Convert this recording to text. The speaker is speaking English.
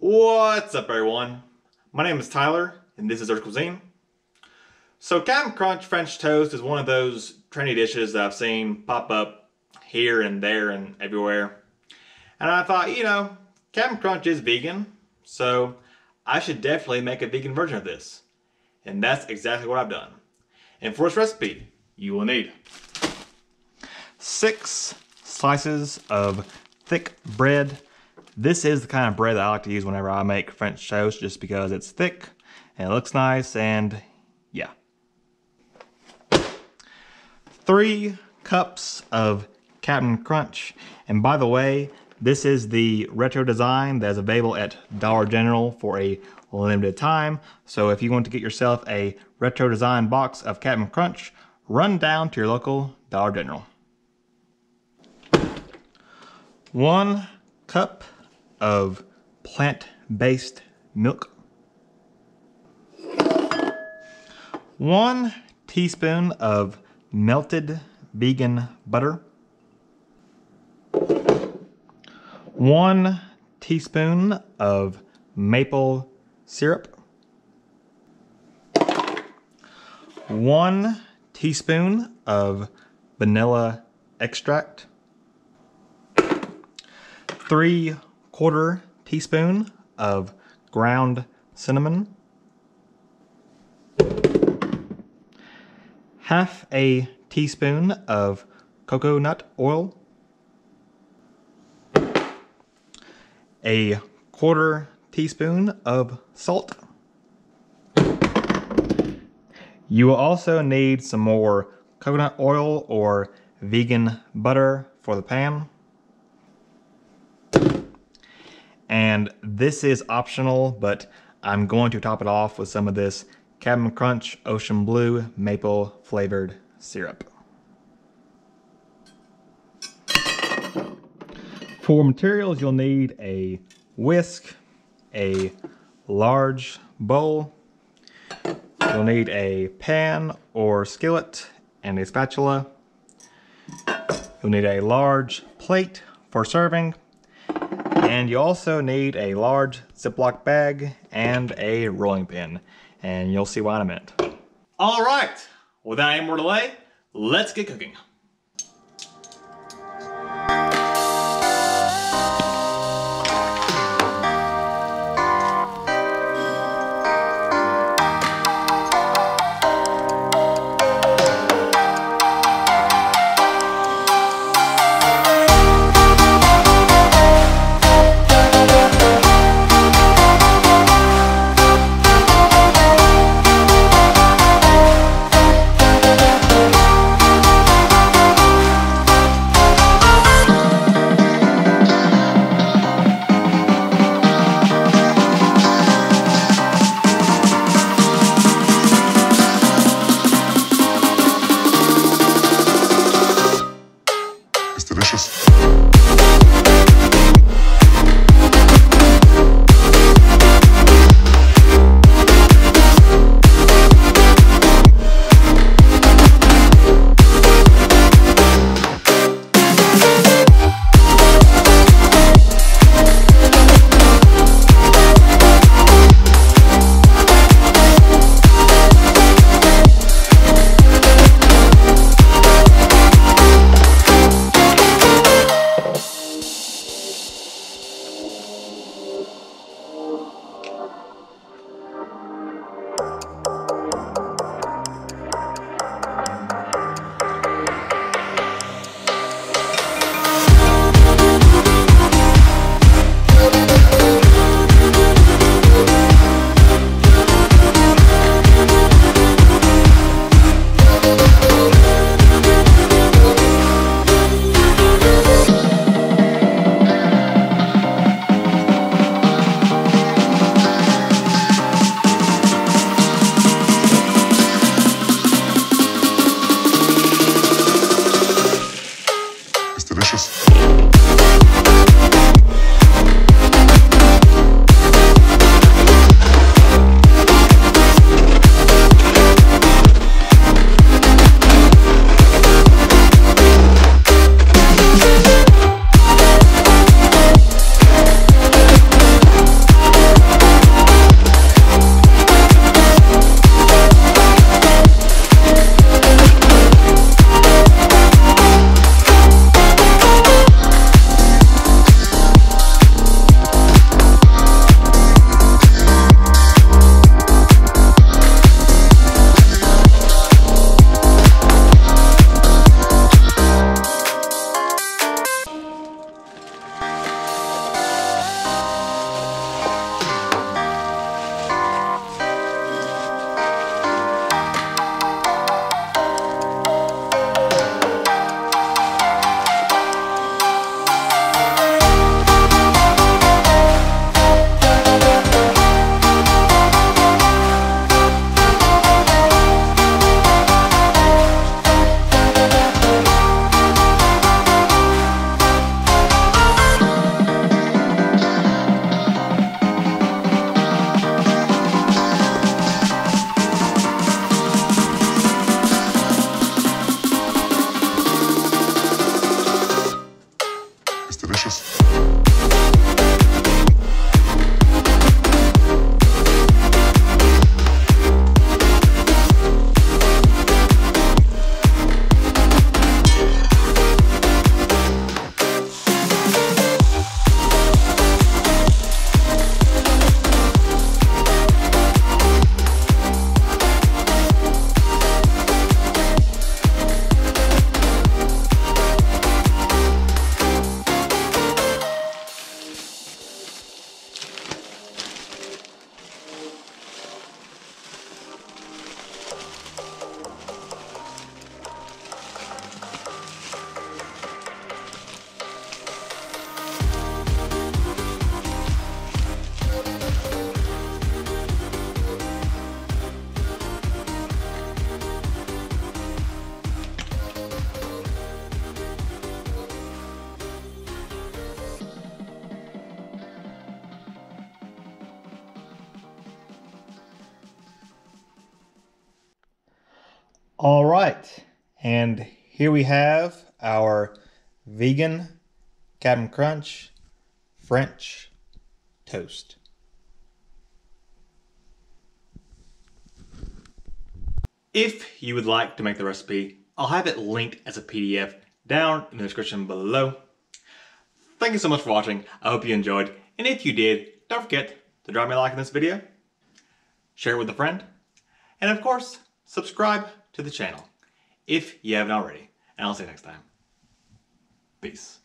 What's up, everyone? My name is Tyler, and this is Earth Cuisine. So Cap'n Crunch French toast is one of those trendy dishes that I've seen pop up here and there and everywhere. And I thought, Cap'n Crunch is vegan, so I should definitely make a vegan version of this. And that's exactly what I've done. And for this recipe, you will need 6 slices of thick bread. This is the kind of bread that I like to use whenever I make French toast, just because it's thick and it looks nice, and yeah. 3 cups of Cap'n Crunch. And by the way, this is the retro design that is available at Dollar General for a limited time. So if you want to get yourself a retro design box of Cap'n Crunch, run down to your local Dollar General. 1 cup of plant-based milk. 1 teaspoon of melted vegan butter. 1 teaspoon of maple syrup. 1 teaspoon of vanilla extract. 3/4 teaspoon of ground cinnamon. 1/2 teaspoon of coconut oil. 1/4 teaspoon of salt. You will also need some more coconut oil or vegan butter for the pan. And this is optional, but I'm going to top it off with some of this Cap'n Crunch Ocean Blue maple flavored syrup. For materials, you'll need a whisk, a large bowl. You'll need a pan or skillet and a spatula. You'll need a large plate for serving. And you also need a large Ziploc bag and a rolling pin. And you'll see what I meant. All right, without any more delay, let's get cooking. All right, and here we have our vegan Cap'n Crunch French toast. If you would like to make the recipe, I'll have it linked as a PDF down in the description below. Thank you so much for watching. I hope you enjoyed, and if you did, don't forget to drop me a like in this video, share it with a friend, and of course, subscribe to the channel if you haven't already. And I'll see you next time. Peace.